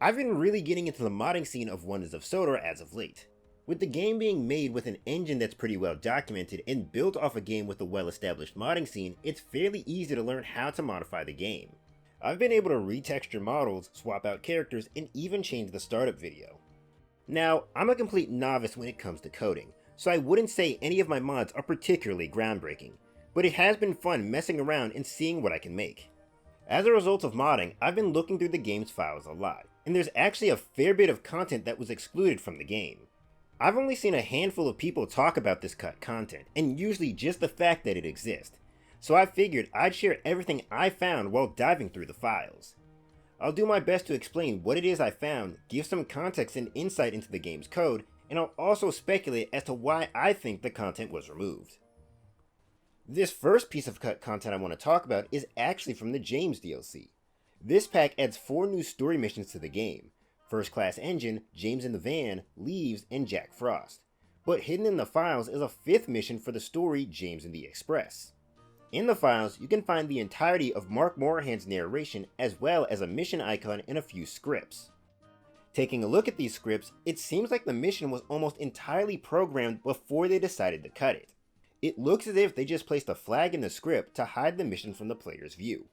I've been really getting into the modding scene of Wonders of Sodor as of late. With the game being made with an engine that's pretty well documented and built off a game with a well-established modding scene, it's fairly easy to learn how to modify the game. I've been able to retexture models, swap out characters, and even change the startup video. Now, I'm a complete novice when it comes to coding, so I wouldn't say any of my mods are particularly groundbreaking, but it has been fun messing around and seeing what I can make. As a result of modding, I've been looking through the game's files a lot, and there's actually a fair bit of content that was excluded from the game. I've only seen a handful of people talk about this cut content, and usually just the fact that it exists, so I figured I'd share everything I found while diving through the files. I'll do my best to explain what it is I found, give some context and insight into the game's code, and I'll also speculate as to why I think the content was removed. This first piece of cut content I want to talk about is actually from the James DLC. This pack adds 4 new story missions to the game: First Class Engine, James in the Van, Leaves, and JackFrost. But hidden in the files is a 5th mission for the story James in the Express. In the files, you can find the entirety of Mark Morahan's narration as well as a mission icon and a few scripts. Taking a look at these scripts, it seems like the mission was almost entirely programmed before they decided to cut it. It looks as if they just placed a flag in the script to hide the mission from the player's view.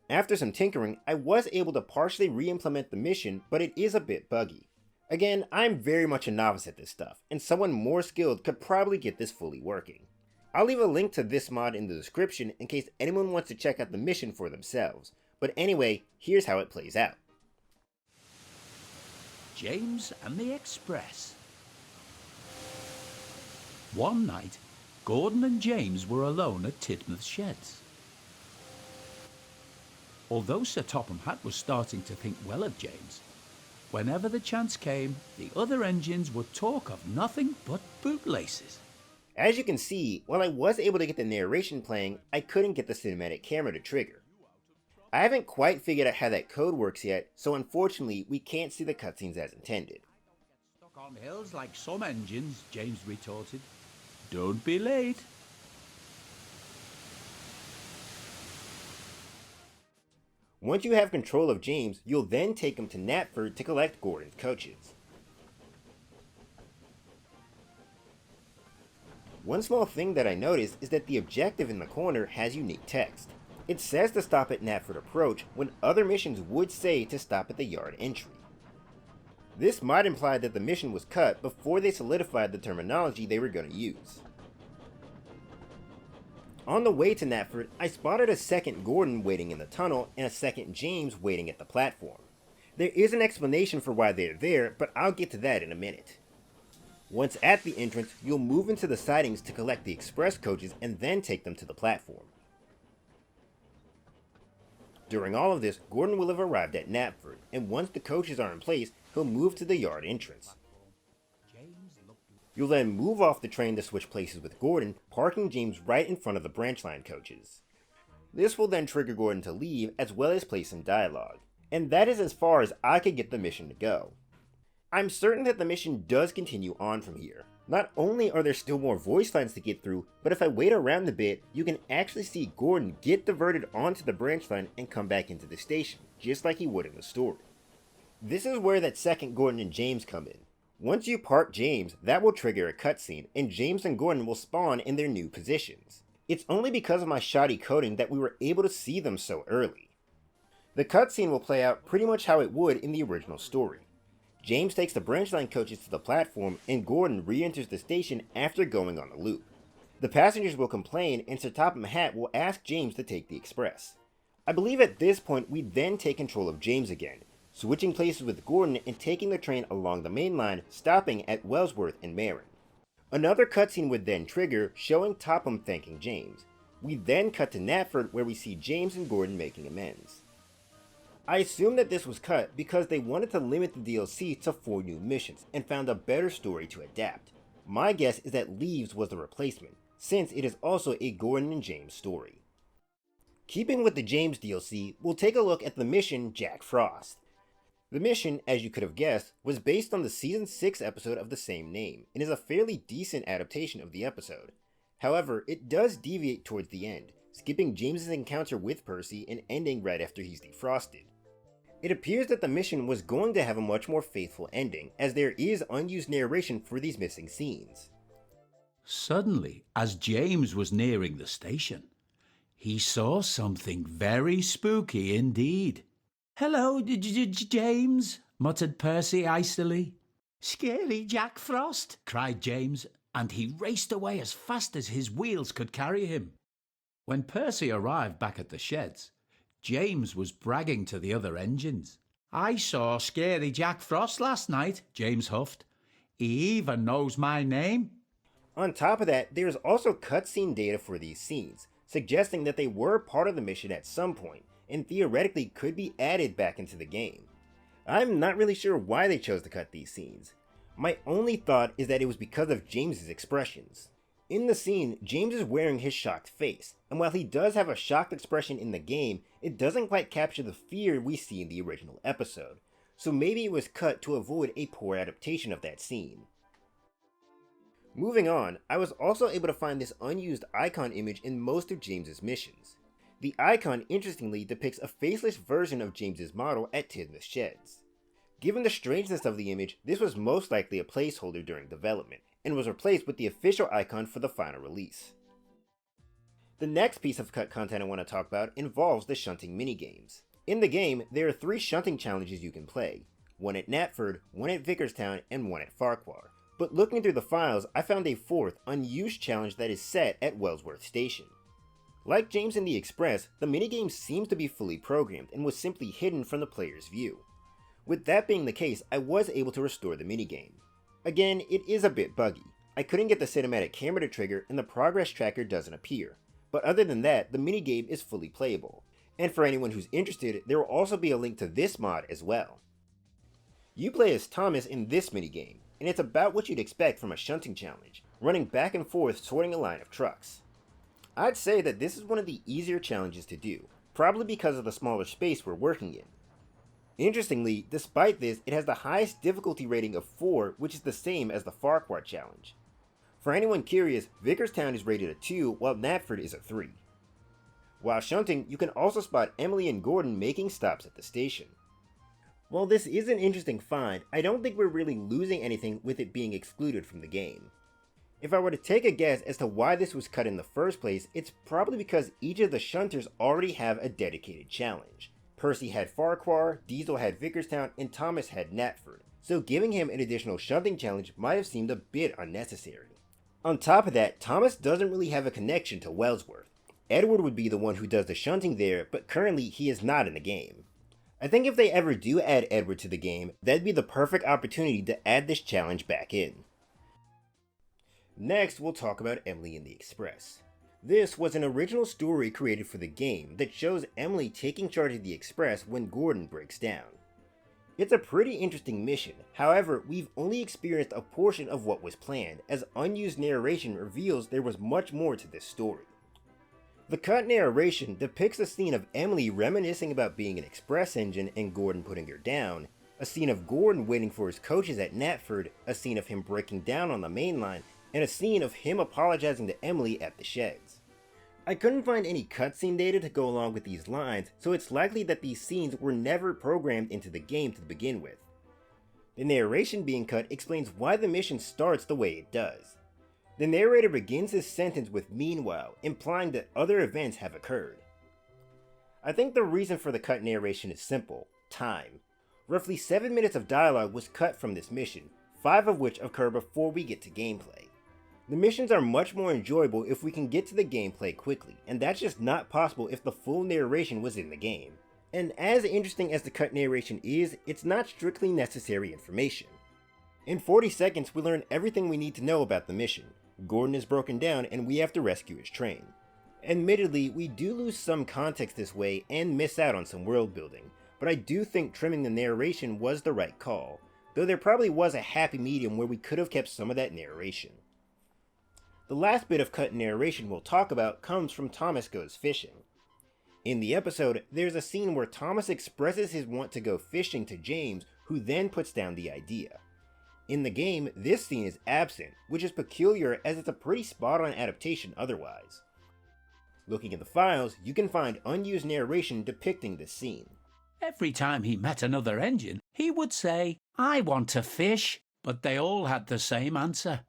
After some tinkering, I was able to partially re-implement the mission, but it is a bit buggy. Again, I'm very much a novice at this stuff, and someone more skilled could probably get this fully working. I'll leave a link to this mod in the description in case anyone wants to check out the mission for themselves, but anyway, here's how it plays out. James and the Express. One night, Gordon and James were alone at Tidmouth Sheds. Although Sir Topham Hatt was starting to think well of James, whenever the chance came, the other engines would talk of nothing but bootlaces. As you can see, while I was able to get the narration playing, I couldn't get the cinematic camera to trigger. I haven't quite figured out how that code works yet, so unfortunately we can't see the cutscenes as intended. Stuck on hills like some engines, James retorted. Don't be late. Once you have control of James, you'll then take him to Knapford to collect Gordon's coaches. One small thing that I noticed is that the objective in the corner has unique text. It says to stop at Knapford Approach when other missions would say to stop at the yard entry. This might imply that the mission was cut before they solidified the terminology they were going to use. On the way to Knapford, I spotted a second Gordon waiting in the tunnel and a second James waiting at the platform. There is an explanation for why they're there, but I'll get to that in a minute. Once at the entrance, you'll move into the sidings to collect the express coaches and then take them to the platform. During all of this, Gordon will have arrived at Knapford, and once the coaches are in place, he'll move to the yard entrance. You'll then move off the train to switch places with Gordon, parking James right in front of the branch line coaches. This will then trigger Gordon to leave as well as play some dialogue, and that is as far as I could get the mission to go. I'm certain that the mission does continue on from here. Not only are there still more voice lines to get through, but if I wait around a bit, you can actually see Gordon get diverted onto the branch line and come back into the station, just like he would in the story. This is where that second Gordon and James come in. Once you park James, that will trigger a cutscene, and James and Gordon will spawn in their new positions. It's only because of my shoddy coding that we were able to see them so early. The cutscene will play out pretty much how it would in the original story. James takes the branch line coaches to the platform, and Gordon re-enters the station after going on a loop. The passengers will complain, and Sir Topham Hatt will ask James to take the express. I believe at this point we then take control of James again, switching places with Gordon and taking the train along the main line, stopping at Wellsworth and Marin. Another cutscene would then trigger, showing Topham thanking James. We then cut to Knapford, where we see James and Gordon making amends. I assume that this was cut because they wanted to limit the DLC to 4 new missions, and found a better story to adapt. My guess is that Leaves was the replacement, since it is also a Gordon and James story. Keeping with the James DLC, we'll take a look at the mission JackFrost. The mission, as you could have guessed, was based on the Season 6 episode of the same name, and is a fairly decent adaptation of the episode. However, it does deviate towards the end, skipping James's encounter with Percy and ending right after he's defrosted. It appears that the mission was going to have a much more faithful ending, as there is unused narration for these missing scenes. Suddenly, as James was nearing the station, he saw something very spooky indeed. "Hello, James," muttered Percy icily. "Scary JackFrost," cried James, and he raced away as fast as his wheels could carry him. When Percy arrived back at the sheds, James was bragging to the other engines. "I saw Scary JackFrost last night," James huffed. "He even knows my name." On top of that, there is also cutscene data for these scenes, suggesting that they were part of the mission at some point, and theoretically could be added back into the game. I'm not really sure why they chose to cut these scenes. My only thought is that it was because of James's expressions. In the scene, James is wearing his shocked face, and while he does have a shocked expression in the game, it doesn't quite capture the fear we see in the original episode, so maybe it was cut to avoid a poor adaptation of that scene. Moving on, I was also able to find this unused icon image in most of James's missions. The icon interestingly depicts a faceless version of James's model at Tidmouth Sheds. Given the strangeness of the image, this was most likely a placeholder during development, and was replaced with the official icon for the final release. The next piece of cut content I want to talk about involves the Shunting minigames. In the game, there are 3 Shunting challenges you can play, one at Knapford, one at Vicarstown, and one at Farquhar. But looking through the files, I found a 4th, unused challenge that is set at Wellsworth Station. Like James in the Express, the minigame seems to be fully programmed and was simply hidden from the player's view. With that being the case, I was able to restore the minigame. Again, it is a bit buggy. I couldn't get the cinematic camera to trigger and the progress tracker doesn't appear. But other than that, the minigame is fully playable. And for anyone who's interested, there will also be a link to this mod as well. You play as Thomas in this minigame, and it's about what you'd expect from a Shunting challenge, running back and forth sorting a line of trucks. I'd say that this is one of the easier challenges to do, probably because of the smaller space we're working in. Interestingly, despite this, it has the highest difficulty rating of 4, which is the same as the Farquhar challenge. For anyone curious, Vicarstown is rated a 2, while Knapford is a 3. While shunting, you can also spot Emily and Gordon making stops at the station. While this is an interesting find, I don't think we're really losing anything with it being excluded from the game. If I were to take a guess as to why this was cut in the first place, it's probably because each of the shunters already have a dedicated challenge. Percy had Farquhar, Diesel had Vicarstown, and Thomas had Knapford, so giving him an additional shunting challenge might have seemed a bit unnecessary. On top of that, Thomas doesn't really have a connection to Wellsworth. Edward would be the one who does the shunting there, but currently he is not in the game. I think if they ever do add Edward to the game, that'd be the perfect opportunity to add this challenge back in. Next, we'll talk about Emily in the Express. This was an original story created for the game that shows Emily taking charge of the Express when Gordon breaks down. It's a pretty interesting mission, however, we've only experienced a portion of what was planned, as unused narration reveals there was much more to this story. The cut narration depicts a scene of Emily reminiscing about being an express engine and Gordon putting her down, a scene of Gordon waiting for his coaches at Knapford, a scene of him breaking down on the main line, and a scene of him apologizing to Emily at the sheds. I couldn't find any cutscene data to go along with these lines, so it's likely that these scenes were never programmed into the game to begin with. The narration being cut explains why the mission starts the way it does. The narrator begins his sentence with "meanwhile," implying that other events have occurred. I think the reason for the cut narration is simple: time. Roughly 7 minutes of dialogue was cut from this mission, 5 of which occur before we get to gameplay. The missions are much more enjoyable if we can get to the gameplay quickly, and that's just not possible if the full narration was in the game. And as interesting as the cut narration is, it's not strictly necessary information. In 40 seconds, we learn everything we need to know about the mission. Gordon is broken down and we have to rescue his train. Admittedly, we do lose some context this way and miss out on some world building, but I do think trimming the narration was the right call, though there probably was a happy medium where we could have kept some of that narration. The last bit of cut narration we'll talk about comes from Thomas Goes Fishing. In the episode, there's a scene where Thomas expresses his want to go fishing to James, who then puts down the idea. In the game, this scene is absent, which is peculiar as it's a pretty spot-on adaptation otherwise. Looking at the files, you can find unused narration depicting this scene. Every time he met another engine, he would say, "I want to fish," but they all had the same answer.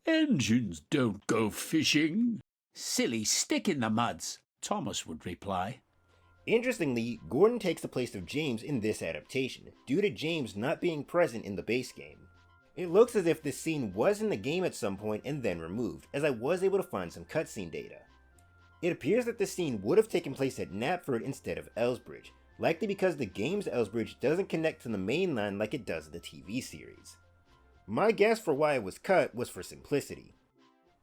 "Engines don't go fishing." "Silly stick in the muds," Thomas would reply. Interestingly, Gordon takes the place of James in this adaptation, due to James not being present in the base game. It looks as if this scene was in the game at some point and then removed, as I was able to find some cutscene data. It appears that this scene would have taken place at Knapford instead of Elsbridge, likely because the game's Elsbridge doesn't connect to the main line like it does in the TV series. My guess for why it was cut was for simplicity.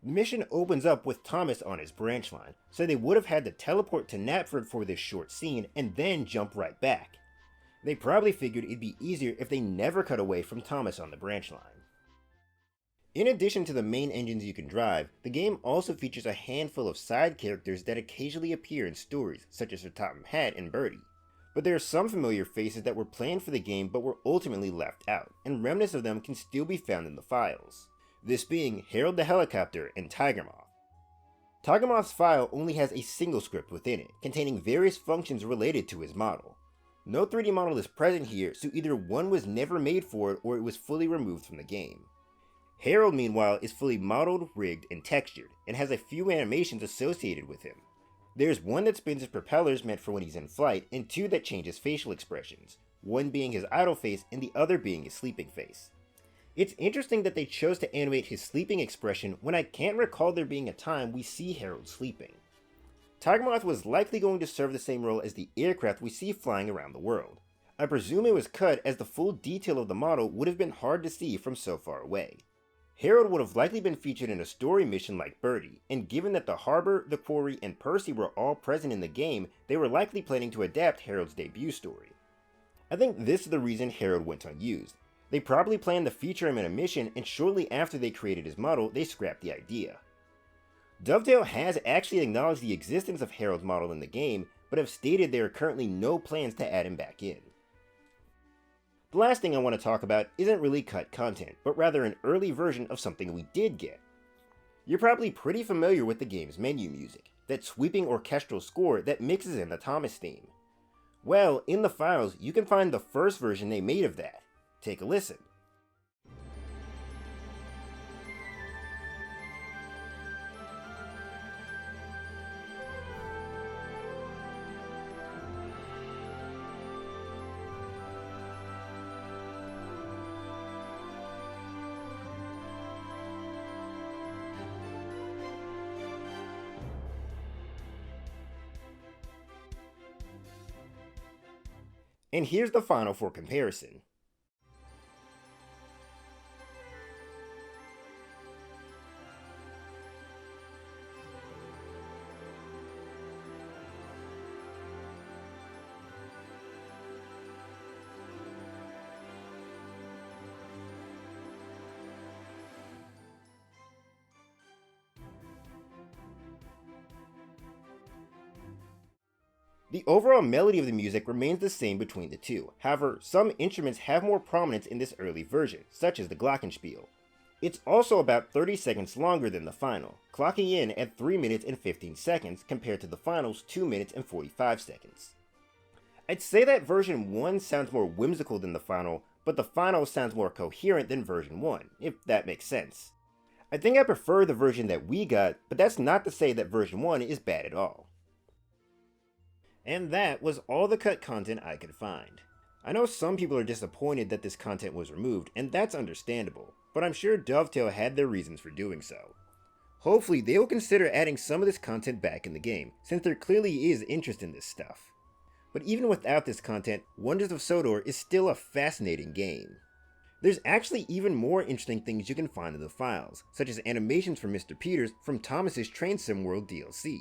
The mission opens up with Thomas on his branch line, so they would have had to teleport to Knapford for this short scene and then jump right back. They probably figured it'd be easier if they never cut away from Thomas on the branch line. In addition to the main engines you can drive, the game also features a handful of side characters that occasionally appear in stories, such as Sir Topham Hatt and Bertie. But there are some familiar faces that were planned for the game but were ultimately left out, and remnants of them can still be found in the files. This being Harold the Helicopter and TigerMoth. TigerMoth's file only has a single script within it, containing various functions related to his model. No 3D model is present here, so either one was never made for it or it was fully removed from the game. Harold, meanwhile, is fully modeled, rigged, and textured, and has a few animations associated with him. There's one that spins his propellers meant for when he's in flight, and two that change his facial expressions, one being his idle face and the other being his sleeping face. It's interesting that they chose to animate his sleeping expression when I can't recall there being a time we see Harold sleeping. TigerMoth was likely going to serve the same role as the aircraft we see flying around the world. I presume it was cut as the full detail of the model would have been hard to see from so far away. Harold would have likely been featured in a story mission like Bertie, and given that the Harbor, the Quarry, and Percy were all present in the game, they were likely planning to adapt Harold's debut story. I think this is the reason Harold went unused. They probably planned to feature him in a mission, and shortly after they created his model, they scrapped the idea. Dovetail has actually acknowledged the existence of Harold's model in the game, but have stated there are currently no plans to add him back in. The last thing I want to talk about isn't really cut content, but rather an early version of something we did get. You're probably pretty familiar with the game's menu music, that sweeping orchestral score that mixes in the Thomas theme. Well, in the files, you can find the first version they made of that. Take a listen. And here's the final for comparison. The overall melody of the music remains the same between the two, however, some instruments have more prominence in this early version, such as the glockenspiel. It's also about 30 seconds longer than the final, clocking in at 3 minutes and 15 seconds compared to the final's 2 minutes and 45 seconds. I'd say that version 1 sounds more whimsical than the final, but the final sounds more coherent than version 1, if that makes sense. I think I prefer the version that we got, but that's not to say that version 1 is bad at all. And that was all the cut content I could find. I know some people are disappointed that this content was removed, and that's understandable, but I'm sure Dovetail had their reasons for doing so. Hopefully they will consider adding some of this content back in the game, since there clearly is interest in this stuff. But even without this content, Wonders of Sodor is still a fascinating game. There's actually even more interesting things you can find in the files, such as animations from Mr. Peters from Thomas's Train Sim World DLC.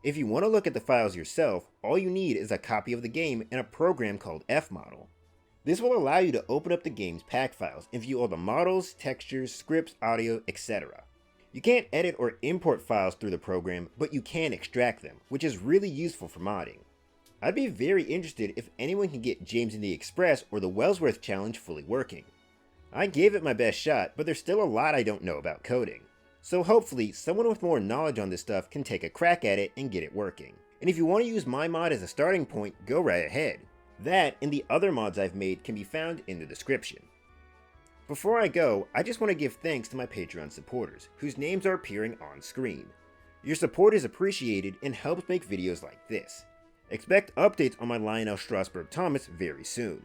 If you want to look at the files yourself, all you need is a copy of the game and a program called Fmodel. This will allow you to open up the game's pack files and view all the models, textures, scripts, audio, etc. You can't edit or import files through the program, but you can extract them, which is really useful for modding. I'd be very interested if anyone can get James and the Express or the Wellsworth challenge fully working. I gave it my best shot, but there's still a lot I don't know about coding. So hopefully, someone with more knowledge on this stuff can take a crack at it and get it working. And if you want to use my mod as a starting point, go right ahead. That and the other mods I've made can be found in the description. Before I go, I just want to give thanks to my Patreon supporters, whose names are appearing on screen. Your support is appreciated and helps make videos like this. Expect updates on my Lionel Strasberg Thomas very soon.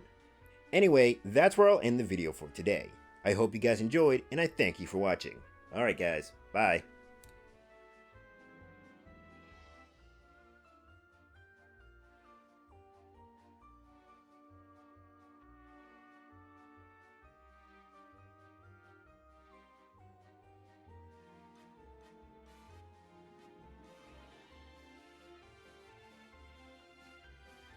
Anyway, that's where I'll end the video for today. I hope you guys enjoyed, and I thank you for watching. Alright guys, bye.